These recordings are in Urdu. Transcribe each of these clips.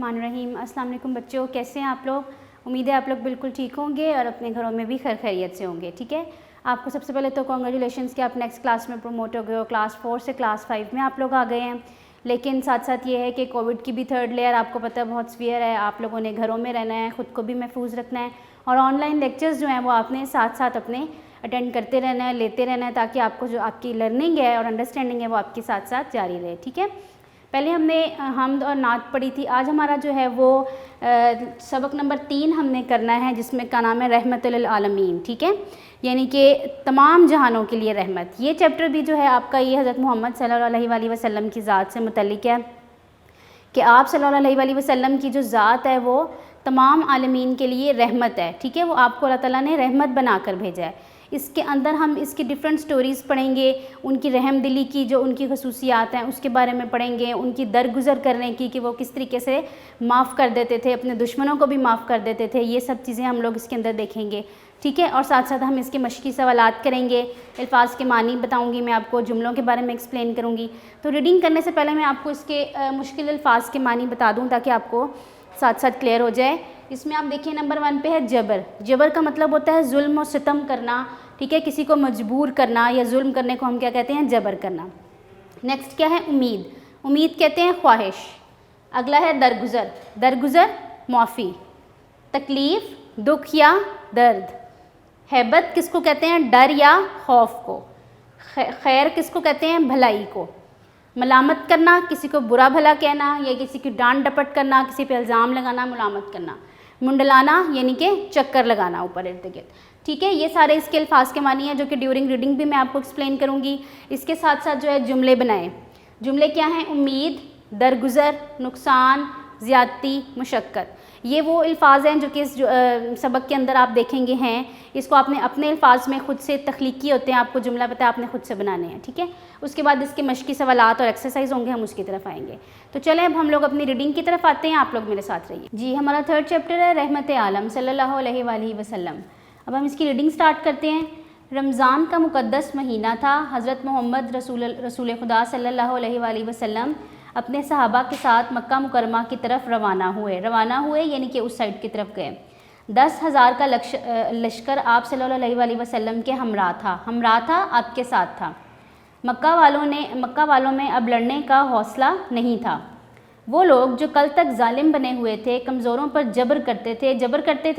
الرحمن الرحیم۔ السلام علیکم بچوں، کیسے ہیں آپ لوگ؟ امید ہے آپ لوگ بالکل ٹھیک ہوں گے اور اپنے گھروں میں بھی خیر خیریت سے ہوں گے، ٹھیک ہے۔ آپ کو سب سے پہلے تو کانگریچولیشنس کہ آپ نیکسٹ کلاس میں پروموٹ ہو گئے ہو، کلاس 4 سے کلاس 5 میں آپ لوگ آ گئے ہیں۔ لیکن ساتھ ساتھ یہ ہے کہ کووڈ کی بھی تھرڈ لیئر آپ کو پتہ ہے بہت سویئر ہے، آپ لوگوں نے گھروں میں رہنا ہے، خود کو بھی محفوظ رکھنا ہے، اور آن لائن لیکچرز جو ہیں وہ آپ نے ساتھ ساتھ اپنے اٹینڈ کرتے رہنا ہے، لیتے رہنا ہے، تاکہ آپ کو جو آپ کی لرننگ ہے اور انڈرسٹینڈنگ ہے وہ آپ کے ساتھ ساتھ جاری رہے، ٹھیک ہے۔ پہلے ہم نے حمد اور نعت پڑھی تھی، آج ہمارا جو ہے وہ سبق نمبر 3 ہم نے کرنا ہے، جس میں کا نام ہے رحمت للعالمین، ٹھیک ہے، یعنی کہ تمام جہانوں کے لیے رحمت۔ یہ چیپٹر بھی جو ہے آپ کا یہ حضرت محمد صلی اللہ علیہ وآلہ وسلم کی ذات سے متعلق ہے کہ آپ صلی اللہ علیہ وآلہ وسلم کی جو ذات ہے وہ تمام عالمین کے لیے رحمت ہے، ٹھیک ہے، وہ آپ کو اللہ تعالیٰ نے رحمت بنا کر بھیجا ہے۔ اس کے اندر ہم اس کی ڈیفرنٹ سٹوریز پڑھیں گے، ان کی رحم دلی کی جو ان کی خصوصیات ہیں اس کے بارے میں پڑھیں گے، ان کی درگزر کرنے کی کہ وہ کس طریقے سے معاف کر دیتے تھے، اپنے دشمنوں کو بھی معاف کر دیتے تھے، یہ سب چیزیں ہم لوگ اس کے اندر دیکھیں گے، ٹھیک ہے۔ اور ساتھ ساتھ ہم اس کے مشقی سوالات کریں گے، الفاظ کے معنی بتاؤں گی میں آپ کو، جملوں کے بارے میں ایکسپلین کروں گی۔ تو ریڈنگ کرنے سے پہلے میں آپ کو اس کے مشکل الفاظ کے معنی بتا دوں تاکہ آپ کو ساتھ ساتھ کلیئر ہو جائے۔ اس میں آپ دیکھیں نمبر 1 پہ ہے جبر۔ جبر کا مطلب ہوتا ہے ظلم و ستم کرنا، ٹھیک ہے، کسی کو مجبور کرنا یا ظلم کرنے کو ہم کیا کہتے ہیں؟ جبر کرنا۔ نیکسٹ کیا ہے؟ امید۔ امید کہتے ہیں خواہش۔ اگلا ہے درگزر۔ درگزر معافی۔ تکلیف دکھ یا درد۔ ہیبت کس کو کہتے ہیں؟ ڈر یا خوف کو۔ خیر کس کو کہتے ہیں؟ بھلائی کو۔ ملامت کرنا کسی کو برا بھلا کہنا یا کسی کی ڈانٹ ڈپٹ کرنا، کسی پہ الزام لگانا، ملامت کرنا۔ منڈلانا یعنی کہ چکر لگانا اوپر ارد گرد، ٹھیک ہے۔ یہ سارے اس کے الفاظ کے معنی ہیں جو کہ ڈیورنگ ریڈنگ بھی میں آپ کو ایکسپلین کروں گی۔ اس کے ساتھ ساتھ جو ہے جملے بنائیں۔ جملے کیا ہیں؟ امید، درگزر، نقصان، زیادتی، مشقت۔ یہ وہ الفاظ ہیں جو کہ اس سبق کے اندر آپ دیکھیں گے ہیں۔ اس کو آپ نے اپنے الفاظ میں خود سے تخلیقی ہوتے ہیں، آپ کو جملہ پتہ ہے آپ نے خود سے بنانے ہیں، ٹھیک ہے۔ اس کے بعد اس کے مشقی سوالات اور ایکسرسائز ہوں گے، ہم اس کی طرف آئیں گے۔ تو چلیں اب ہم لوگ اپنی ریڈنگ کی طرف آتے ہیں، آپ لوگ میرے ساتھ رہیے۔ جی، ہمارا 3rd چیپٹر ہے رحمت عالم صلی اللہ علیہ وآلہ وسلم۔ اب ہم اس کی ریڈنگ سٹارٹ کرتے ہیں۔ رمضان کا مقدس مہینہ تھا۔ حضرت محمد رسول خدا صلی اللہ علیہ وآلہ وسلم اپنے صحابہ کے ساتھ مکہ مکرمہ کی طرف روانہ ہوئے یعنی کہ اس سائڈ کی طرف گئے۔ 10,000 کا لشکر آپ صلی اللہ علیہ وآلہ وسلم کے ہمراہ تھا، آپ کے ساتھ تھا۔ مکہ والوں میں اب لڑنے کا حوصلہ نہیں تھا۔ وہ لوگ جو کل تک ظالم بنے ہوئے تھے، کمزوروں پر جبر کرتے تھے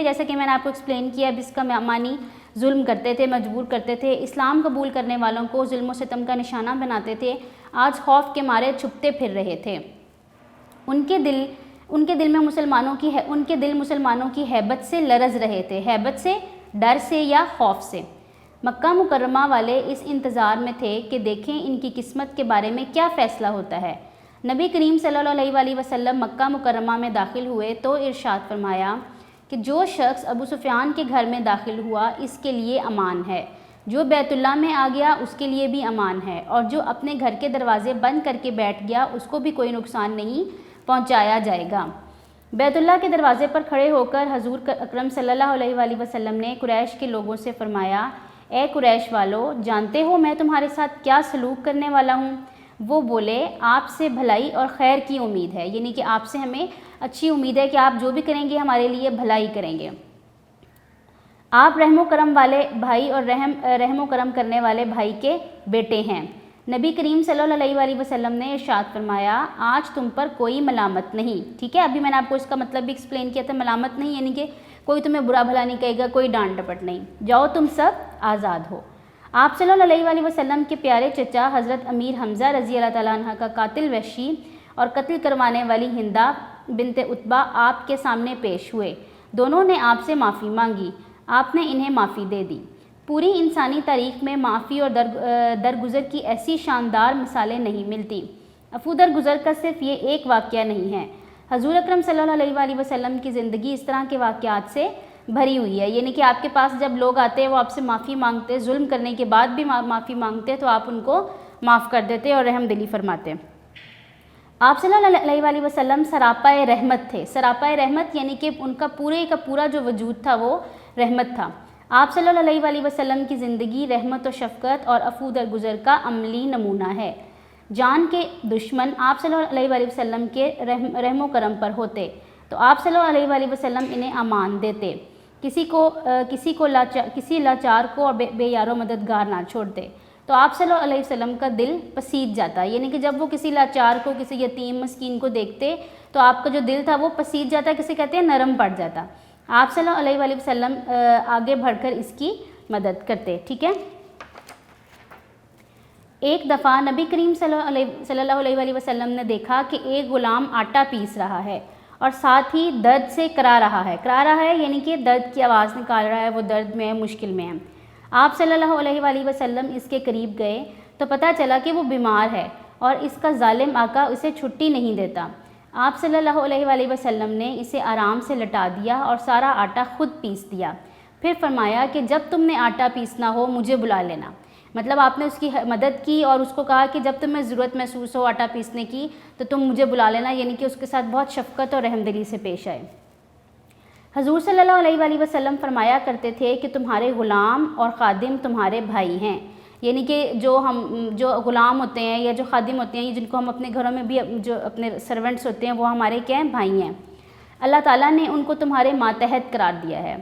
جیسا کہ میں نے آپ کو ایکسپلین کیا، اب اس کا معنی ظلم کرتے تھے، مجبور کرتے تھے، اسلام قبول کرنے والوں کو ظلم و ستم کا نشانہ بناتے تھے، آج خوف کے مارے چھپتے پھر رہے تھے۔ ان کے دل مسلمانوں کی ہیبت سے لرز رہے تھے، ہیبت سے، ڈر سے یا خوف سے۔ مکہ مکرمہ والے اس انتظار میں تھے کہ دیکھیں ان کی قسمت کے بارے میں کیا فیصلہ ہوتا ہے۔ نبی کریم صلی اللہ علیہ وآلہ وسلم مکہ مکرمہ میں داخل ہوئے تو ارشاد فرمایا کہ جو شخص ابو سفیان کے گھر میں داخل ہوا اس کے لیے امان ہے، جو بیت اللہ میں آ گیا اس کے لیے بھی امان ہے، اور جو اپنے گھر کے دروازے بند کر کے بیٹھ گیا اس کو بھی کوئی نقصان نہیں پہنچایا جائے گا۔ بیت اللہ کے دروازے پر کھڑے ہو کر حضور اکرم صلی اللہ علیہ وآلہ وسلم نے قریش کے لوگوں سے فرمایا، اے قریش والو، جانتے ہو میں تمہارے ساتھ کیا سلوک کرنے والا ہوں؟ وہ بولے، آپ سے بھلائی اور خیر کی امید ہے، یعنی کہ آپ سے ہمیں اچھی امید ہے کہ آپ جو بھی کریں گے ہمارے لیے بھلائی کریں گے۔ آپ رحم و کرم والے بھائی اور رحم و کرم کرنے والے بھائی کے بیٹے ہیں۔ نبی کریم صلی اللہ علیہ وآلہ وسلم نے ارشاد فرمایا، آج تم پر کوئی ملامت نہیں، ٹھیک ہے۔ ابھی میں نے آپ کو اس کا مطلب بھی ایکسپلین کیا تھا، ملامت نہیں یعنی کہ کوئی تمہیں برا بھلا نہیں کہے گا، کوئی ڈانٹ ڈپٹ نہیں، جاؤ تم سب آزاد ہو۔ آپ صلی اللہ علیہ وآلہ وسلم کے پیارے چچا حضرت امیر حمزہ رضی اللہ تعالیٰ عنہ کا قاتل وحشی اور قتل کروانے والی ہندہ بنت عتبہ آپ کے سامنے پیش ہوئے۔ دونوں نے آپ سے معافی مانگی، آپ نے انہیں معافی دے دی۔ پوری انسانی تاریخ میں معافی اور درگزر کی ایسی شاندار مثالیں نہیں ملتی۔ عفو درگزر کا صرف یہ ایک واقعہ نہیں ہے، حضور اکرم صلی اللہ علیہ وآلہ وسلم کی زندگی اس طرح کے واقعات سے بھری ہوئی ہے، یعنی کہ آپ کے پاس جب لوگ آتے ہیں وہ آپ سے معافی مانگتے، ظلم کرنے کے بعد بھی معافی مانگتے تو آپ ان کو معاف کر دیتے اور رحم دلی فرماتے۔ آپ صلی اللہ علیہ وآلہ وسلم سراپائے رحمت تھے۔ سراپائے رحمت یعنی کہ ان کا پورا جو وجود تھا وہ رحمت تھا۔ آپ صلی اللہ علیہ وآلہ وسلم کی زندگی رحمت و شفقت اور عفو درگزر کا عملی نمونہ ہے۔ جان کے دشمن آپ صلی اللہ علیہ وآلہ وسلم کے رحم و کرم پر ہوتے تو آپ صلی اللہ علیہ وآلہ وسلم انہیں امان دیتے، کسی لاچار کو اور بے یار و مددگار نہ چھوڑتے، تو آپ صلی اللہ علیہ وسلم کا دل پسیج جاتا، یعنی کہ جب وہ کسی لاچار کو، کسی یتیم مسکین کو دیکھتے تو آپ کا جو دل تھا وہ پسیج جاتا، کسے کہتے ہیں نرم پڑ جاتا۔ آپ صلی اللہ علیہ وآلہ وسلم آگے بڑھ کر اس کی مدد کرتے، ٹھیک ہے۔ ایک دفعہ نبی کریم صلی اللہ علیہ وآلہ وسلم نے دیکھا کہ ایک غلام آٹا پیس رہا ہے اور ساتھ ہی درد سے کرا رہا ہے یعنی کہ درد کی آواز نکال رہا ہے، وہ درد میں ہے، مشکل میں ہے۔ آپ صلی اللہ علیہ وآلہ وسلم اس کے قریب گئے تو پتہ چلا کہ وہ بیمار ہے اور اس کا ظالم آقا اسے چھٹی نہیں دیتا۔ آپ صلی اللہ علیہ وآلہ وسلم نے اسے آرام سے لٹا دیا اور سارا آٹا خود پیس دیا، پھر فرمایا کہ جب تم نے آٹا پیسنا ہو مجھے بلا لینا، مطلب آپ نے اس کی مدد کی اور اس کو کہا کہ جب تمہیں ضرورت محسوس ہو آٹا پیسنے کی تو تم مجھے بلا لینا، یعنی کہ اس کے ساتھ بہت شفقت اور رحم دلی سے پیش آئے۔ حضور صلی اللہ علیہ وآلہ وسلم فرمایا کرتے تھے کہ تمہارے غلام اور خادم تمہارے بھائی ہیں، یعنی کہ جو غلام ہوتے ہیں یا جو خادم ہوتے ہیں، جن کو ہم اپنے گھروں میں بھی جو اپنے سرونٹس ہوتے ہیں، وہ ہمارے کیا ہیں؟ بھائی ہیں۔ اللہ تعالیٰ نے ان کو تمہارے ماتحت قرار دیا ہے۔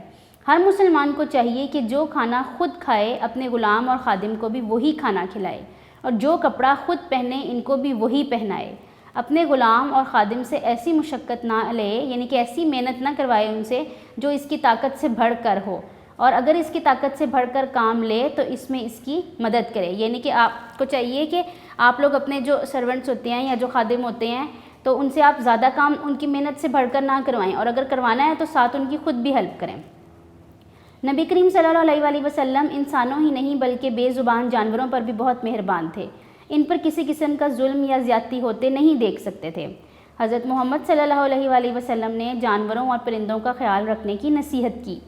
ہر مسلمان کو چاہیے کہ جو کھانا خود کھائے اپنے غلام اور خادم کو بھی وہی کھانا کھلائے، اور جو کپڑا خود پہنے ان کو بھی وہی پہنائے۔ اپنے غلام اور خادم سے ایسی مشقت نہ لے، یعنی کہ ایسی محنت نہ کروائے ان سے جو اس کی طاقت سے بڑھ کر ہو، اور اگر اس کی طاقت سے بڑھ کر کام لے تو اس میں اس کی مدد کرے، یعنی کہ آپ کو چاہیے کہ آپ لوگ اپنے جو سرونٹس ہوتے ہیں یا جو خادم ہوتے ہیں تو ان سے آپ زیادہ کام ان کی محنت سے بڑھ کر نہ کروائیں، اور اگر کروانا ہے تو ساتھ ان کی خود بھی ہیلپ کریں۔ نبی کریم صلی اللہ علیہ وآلہ وسلم انسانوں ہی نہیں بلکہ بے زبان جانوروں پر بھی بہت مہربان تھے، ان پر کسی قسم کا ظلم یا زیادتی ہوتے نہیں دیکھ سکتے تھے۔ حضرت محمد صلی اللہ علیہ وآلہ وسلم نے جانوروں اور پرندوں کا خیال رکھنے کی نصیحت کی۔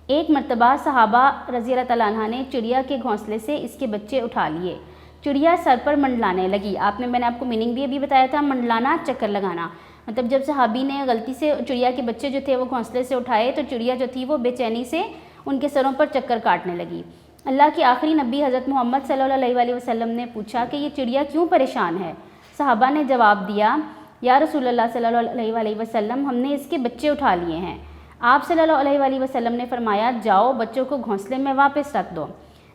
ایک مرتبہ صحابہ رضی اللہ تعالیٰ عنہ نے چڑیا کے گھونسلے سے اس کے بچے اٹھا لیے۔ چڑیا سر پر منڈلانے لگی، میں نے آپ کو میننگ بھی ابھی بتایا تھا، منڈلانا چکر لگانا، مطلب جب صحابی نے غلطی سے چڑیا کے بچے جو تھے وہ گھونسلے سے اٹھائے تو چڑیا جو تھی وہ بے چینی سے ان کے سروں پر چکر کاٹنے لگی۔ اللہ کے آخری نبی حضرت محمد صلی اللہ علیہ وآلہ وسلم نے پوچھا کہ یہ چڑیا کیوں پریشان ہے؟ صحابہ نے جواب دیا، یا رسول اللہ صلی اللہ علیہ وآلہ وسلم، ہم نے اس کے بچے اٹھا لیے ہیں۔ آپ صلی اللہ علیہ وآلہ وسلم نے فرمایا، جاؤ بچوں کو گھونسلے میں واپس رکھ دو۔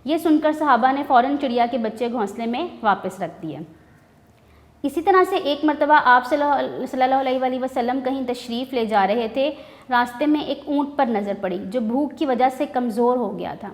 یہ سن کر صحابہ نے فوراً چڑیا کے بچے گھونسلے میں واپس رکھ دیے۔ اسی طرح سے ایک مرتبہ آپ صلی اللہ علیہ وآلہ وسلم کہیں تشریف لے جا رہے تھے، راستے میں ایک اونٹ پر نظر پڑی جو بھوک کی وجہ سے کمزور ہو گیا تھا۔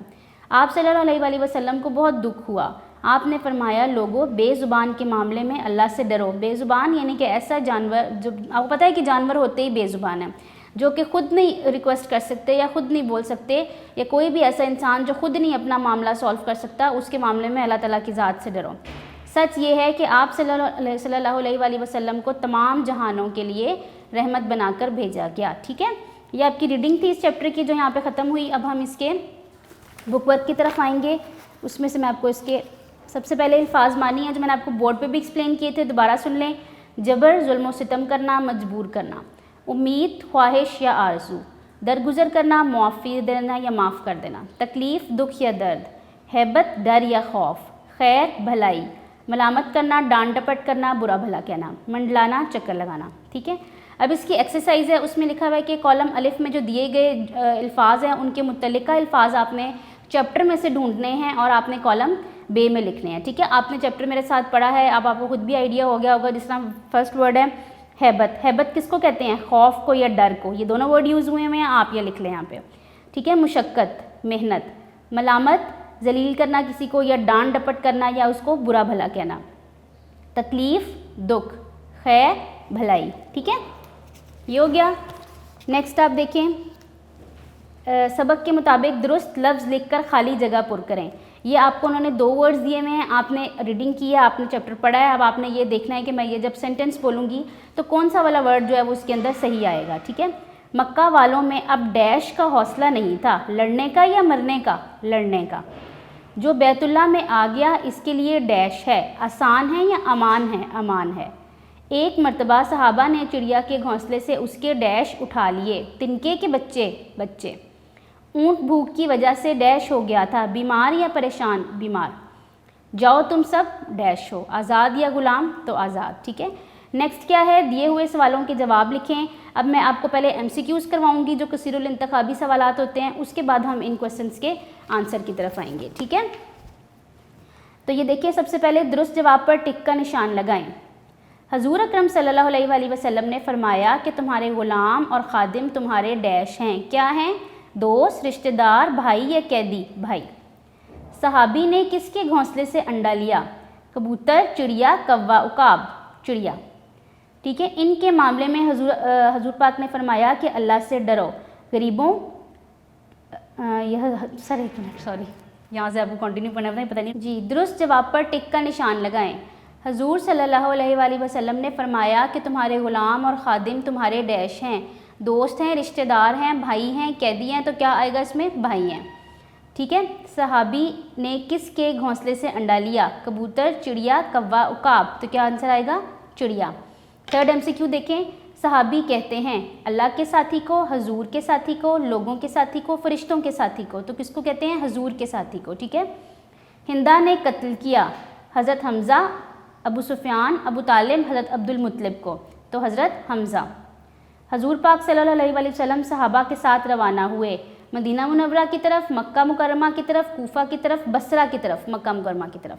آپ صلی اللہ علیہ وآلہ وسلم کو بہت دکھ ہوا۔ آپ نے فرمایا، لوگوں بے زبان کے معاملے میں اللہ سے ڈرو۔ بے زبان یعنی کہ ایسا جانور، جو آپ کو پتہ ہے کہ جانور ہوتے ہی بے زبان ہیں، جو کہ خود نہیں ریکویسٹ کر سکتے یا خود نہیں بول سکتے، یا کوئی بھی ایسا انسان جو خود نہیں اپنا معاملہ سولو کر سکتا، اس کے معاملے میں اللہ تعالیٰ کی ذات سے ڈرو۔ سچ یہ ہے کہ آپ صلی اللہ علیہ وآلہ وسلم کو تمام جہانوں کے لیے رحمت بنا کر بھیجا گیا، ٹھیک ہے۔ یہ آپ کی ریڈنگ تھی اس چیپٹر کی جو یہاں پہ ختم ہوئی۔ اب ہم اس کے بک ورک کی طرف آئیں گے۔ اس میں سے میں آپ کو اس کے سب سے پہلے الفاظ مانی ہیں جو میں نے آپ کو بورڈ پہ بھی ایکسپلین کیے تھے، دوبارہ سن لیں۔ جبر، ظلم و ستم کرنا، مجبور کرنا۔ امید، خواہش یا آرزو۔ درگزر کرنا، معافی دینا یا معاف کر دینا۔ تکلیف، دکھ یا درد۔ ہیبت، ڈر یا خوف۔ خیر، بھلائی۔ ملامت کرنا، ڈانٹ ڈپٹ کرنا، برا بھلا کہنا۔ منڈلانا، چکر لگانا، ٹھیک ہے۔ اب اس کی ایکسرسائز ہے، اس میں لکھا ہوا ہے کہ کالم الف میں جو دیے گئے الفاظ ہیں ان کے متعلقہ الفاظ آپ نے چیپٹر میں سے ڈھونڈنے ہیں اور آپ نے کالم بے میں لکھنے ہیں، ٹھیک ہے۔ آپ نے چیپٹر میرے ساتھ پڑھا ہے، اب آپ کو خود بھی آئیڈیا ہو گیا ہوگا۔ جس طرح فرسٹ ورڈ ہے ہیبت۔ ہیبت کس کو کہتے ہیں؟ خوف کو یا ڈر کو۔ یہ دونوں ورڈ یوز ہوئے ہیں، آپ یہ لکھ لیں یہاں پہ، ٹھیک ہے۔ مشقت، محنت۔ ملامت، ذلیل کرنا کسی کو یا ڈانٹ ڈپٹ کرنا یا اس کو برا بھلا کہنا۔ تکلیف، دکھ۔ خیر، بھلائی، ٹھیک ہے۔ یہ ہو گیا۔ نیکسٹ آپ دیکھیں، سبق کے مطابق درست لفظ لکھ کر خالی جگہ پر کریں۔ یہ آپ کو انہوں نے 2 ورڈز دیے ہوئے ہیں، آپ نے ریڈنگ کی ہے، آپ نے چیپٹر پڑھا ہے، اب آپ نے یہ دیکھنا ہے کہ میں یہ جب سینٹنس بولوں گی تو کون سا والا ورڈ جو ہے وہ اس کے اندر صحیح آئے گا، ٹھیک ہے۔ مکہ والوں میں اب ڈیش کا حوصلہ نہیں تھا، لڑنے کا یا مرنے کا؟ لڑنے کا۔ جو بیت اللہ میں آ گیا اس کے لیے ڈیش ہے، آسان ہے یا امان ہے؟ امان ہے۔ ایک مرتبہ صحابہ نے چڑیا کے گھونسلے سے اس کے ڈیش اٹھا لیے، تنکے کے بچے۔ اونٹ بھوک کی وجہ سے ڈیش ہو گیا تھا، بیمار یا پریشان؟ بیمار۔ جاؤ تم سب ڈیش ہو، آزاد یا غلام تو آزاد، ٹھیک ہے۔ نیکسٹ کیا ہے، دیے ہوئے سوالوں کے جواب لکھیں۔ اب میں آپ کو پہلے MCQs کرواؤں گی جو کثیر الانتخابی سوالات ہوتے ہیں، اس کے بعد ہم ان کویسچنس کے آنسر کی طرف آئیں گے، ٹھیک ہے۔ تو یہ دیکھیں، سب سے پہلے درست جواب پر ٹک کا نشان لگائیں۔ حضور اکرم صلی اللہ علیہ وآلہ وسلم نے فرمایا کہ تمہارے غلام اور خادم تمہارے ڈیش ہیں، کیا ہیں؟ دوست، رشتہ دار، بھائی یا قیدی؟ بھائی۔ صحابی نے کس کے گھونسلے سے انڈا لیا؟ کبوتر، چڑیا، کوّا، عقاب؟ چڑیا، ٹھیک ہے۔ ان کے معاملے میں حضور پاک نے فرمایا کہ اللہ سے ڈرو، غریبوں سوری یہاں سے آپ کو کنٹینیو کرنا پتہ نہیں جی۔ درست جواب پر ٹک کا نشان لگائیں۔ حضور صلی اللہ علیہ وآلہ وسلم نے فرمایا کہ تمہارے غلام اور خادم تمہارے ڈیش ہیں، دوست ہیں، رشتہ دار ہیں، بھائی ہیں، قیدی ہیں؟ تو کیا آئے گا اس میں؟ بھائی ہیں، ٹھیک ہے۔ صحابی نے کس کے گھونسلے سے انڈا لیا؟ کبوتر، چڑیا، کوّا، عقاب؟ تو کیا آنسر آئے گا؟ چڑیا۔ تھرڈ MCQ دیکھیں، صحابی کہتے ہیں اللہ کے ساتھی کو، حضور کے ساتھی کو، لوگوں کے ساتھی کو، فرشتوں کے ساتھی کو؟ تو کس کو کہتے ہیں؟ حضور کے ساتھی کو، ٹھیک ہے۔ ہندا نے قتل کیا حضرت حمزہ، ابو سفیان، ابو طالب، حضرت عبد المطلب کو؟ تو حضرت حمزہ۔ حضور پاک صلی اللہ علیہ وآلہ وسلم صحابہ کے ساتھ روانہ ہوئے مدینہ منورہ کی طرف، مکہ مکرمہ کی طرف، کوفہ کی طرف، بصرہ کی طرف؟ مکہ مکرمہ کی طرف۔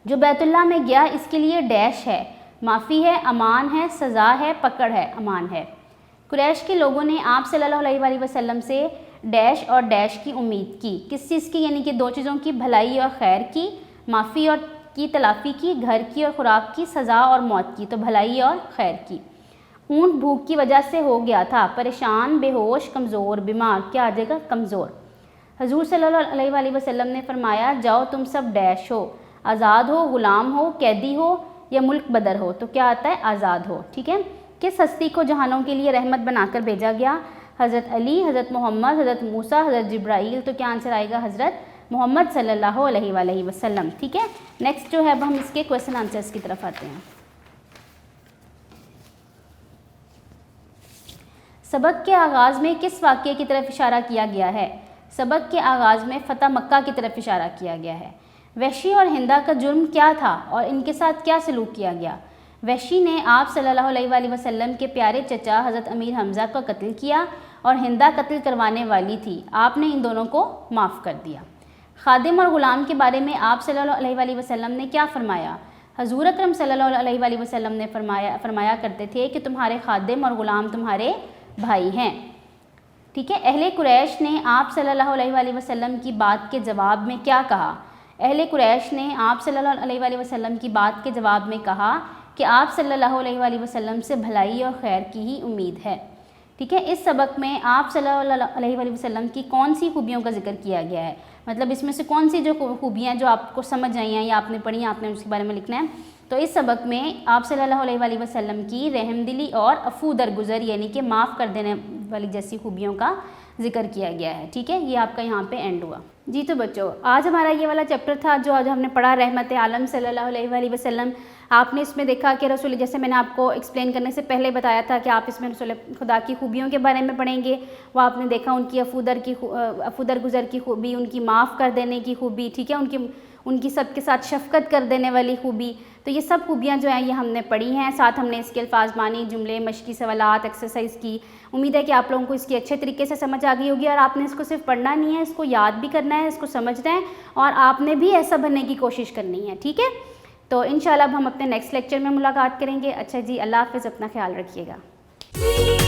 جو بیت اللہ میں گیا اس کے لیے ڈیش ہے، معافی ہے، امان ہے، سزا ہے، پکڑ ہے؟ امان ہے۔ قریش کے لوگوں نے آپ صلی اللہ علیہ وآلہ وسلم سے ڈیش اور ڈیش کی امید کی، کس چیز کی؟ یعنی کہ دو چیزوں کی، بھلائی اور خیر کی، معافی اور کی تلافی کی، گھر کی اور خوراک کی، سزا اور موت کی؟ تو بھلائی اور خیر کی۔ اونٹ بھوک کی وجہ سے ہو گیا تھا پریشان، بے ہوش، کمزور، بیمار؟ کیا آ جائے گا؟ کمزور۔ حضور صلی اللہ علیہ وآلہ وسلم نے فرمایا جاؤ تم سب ڈیش ہو، آزاد ہو، غلام ہو، قیدی ہو یا ملک بدر ہو؟ تو کیا آتا ہے؟ آزاد ہو، ٹھیک ہے۔ کس ہستی کو جہانوں کے لیے رحمت بنا کر بھیجا گیا؟ حضرت علی، حضرت محمد، حضرت موسیٰ، حضرت جبرائیل؟ تو کیا آنسر آئے گا؟ حضرت محمد صلی اللہ علیہ وآلہ وسلم، ٹھیک ہے۔ نیکسٹ جو ہے اب ہم اس کے کویسچن آنسرس کی طرف آتے ہیں۔ سبق کے آغاز میں کس واقعے کی طرف اشارہ کیا گیا ہے؟ سبق کے آغاز میں فتح مکہ کی طرف اشارہ کیا گیا ہے۔ وحشی اور ہندا کا جرم کیا تھا اور ان کے ساتھ کیا سلوک کیا گیا؟ وحشی نے آپ صلی اللہ علیہ وآلہ وسلم کے پیارے چچا حضرت امیر حمزہ کا قتل کیا اور ہندا قتل کروانے والی تھی، آپ نے ان دونوں کو معاف کر دیا۔ خادم اور غلام کے بارے میں آپ صلی اللہ علیہ وآلہ وسلم نے کیا فرمایا؟ حضور اکرم صلی اللہ علیہ وآلہ وسلم نے فرمایا کرتے تھے کہ تمہارے خادم اور غلام تمہارے بھائی ہیں، ٹھیک ہے۔ اہل قریش نے آپ صلی اللہ علیہ وآلہ وسلم کی بات کے جواب میں کیا کہا؟ اہل قریش نے آپ صلی اللہ علیہ وآلہ وسلم کی بات کے جواب میں کہا کہ آپ صلی اللہ علیہ وآلہ وسلم سے بھلائی اور خیر کی ہی امید ہے، ٹھیک ہے۔ اس سبق میں آپ صلی اللہ علیہ وآلہ وسلم کی کون سی خوبیوں کا ذکر کیا گیا ہے؟ مطلب اس میں سے کون سی جو خوبیاں جو آپ کو سمجھ آئی ہیں یا آپ نے پڑھی ہیں، آپ نے اس کے بارے میں لکھنا ہے۔ تو اس سبق میں آپ صلی اللہ علیہ وآلہ وسلم کی رحم دلی اور عفو درگزر یعنی کہ معاف کر دینے والی جیسی خوبیوں کا ذکر کیا گیا ہے، ٹھیک ہے۔ یہ آپ کا یہاں پہ اینڈ ہوا جی۔ تو بچوں آج ہمارا یہ والا چیپٹر تھا جو آج ہم نے پڑھا، رحمت عالم صلی اللہ علیہ وآلہ وسلم۔ آپ نے اس میں دیکھا کہ رسول، جیسے میں نے آپ کو ایکسپلین کرنے سے پہلے بتایا تھا کہ آپ اس میں رسول خدا کی خوبیوں کے بارے میں پڑھیں گے، وہ آپ نے دیکھا ان کی عفو درگزر کی خوبی، ان کی معاف کر دینے کی خوبی، ٹھیک ہے، ان کی سب کے ساتھ شفقت کر دینے والی خوبی۔ تو یہ سب خوبیاں جو ہیں یہ ہم نے پڑھی ہیں، ساتھ ہم نے اس کے الفاظ معنی، جملے، مشقی سوالات، ایکسرسائز کی۔ امید ہے کہ آپ لوگوں کو اس کی اچھے طریقے سے سمجھ آ گئی ہوگی، اور آپ نے اس کو صرف پڑھنا نہیں ہے، اس کو یاد بھی کرنا ہے، اس کو سمجھنا ہے، اور آپ نے بھی ایسا بننے کی کوشش کرنی ہے، ٹھیک ہے۔ تو انشاءاللہ اب ہم اپنے نیکسٹ لیکچر میں ملاقات کریں گے۔ اچھا جی، اللہ حافظ، اپنا خیال رکھیے گا۔